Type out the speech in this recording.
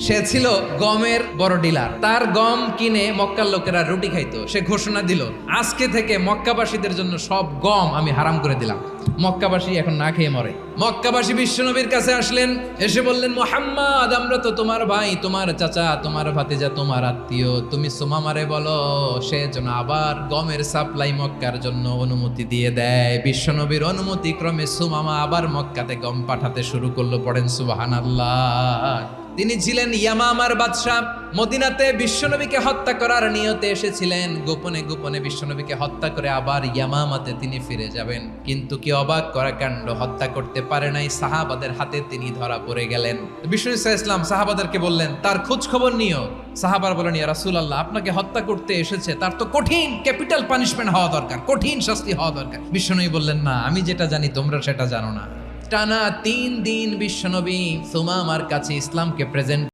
সে ছিল গমের বড় ডিলার। তার গম কিনে মক্কার লোকেরা রুটি খাইতো। সে ঘোষণা দিল, আজকে থেকে মক্কাবাসীদের জন্য সব গম আমি হারাম করে দিলাম। মক্কাবাসী এখন না খেয়ে মরে। মক্কাবাসী বিশ্বনবীর কাছে আসলেন, এসে বললেন, মুহাম্মদ, আমরা তো তোমার ভাই, তোমার চাচা, তোমার ভাতিজা, তোমার আত্মীয়। তুমি সুমামারে বলো সে যেন আবার গমের সাপ্লাই মক্কার জন্য অনুমতি দিয়ে দেয়। বিশ্বনবীর অনুমতি ক্রমে সুমামা আবার মক্কাতে গম পাঠাতে শুরু করলো। পড়েন সুবহানাল্লাহ। তিনি ছিলেন ইয়ামামার বাদশা। মদিনাতে বিশ্বনবীকে হত্যা করার নিয়তে এসেছিলেন। গোপনে গোপনে বিশ্বনবীকে হত্যা করে আবার ইয়ামামাতে তিনি ফিরে যাবেন। কিন্তু কি অবাক করা কাণ্ড, হত্যা করতে পারে নাই, সাহাবাদের হাতে তিনি ধরা পড়ে গেলেন। বিষ্ণু ইসলাম সাহাবাদেরকে বললেন, তার খোঁজ খবর নিও। সাহাবার বলেন, ইয়া রাসূলুল্লাহ, আপনাকে হত্যা করতে এসেছে, তার তো কঠিন ক্যাপিটাল পানিশমেন্ট হওয়া দরকার, কঠিন শাস্তি হওয়া দরকার। বিশ্বনবী বললেন, না, আমি যেটা জানি তোমরা সেটা জানো না। টানা 3 দিন বিশ্বনবী সুমামার কাছে ইসলামকে প্রেজেন্ট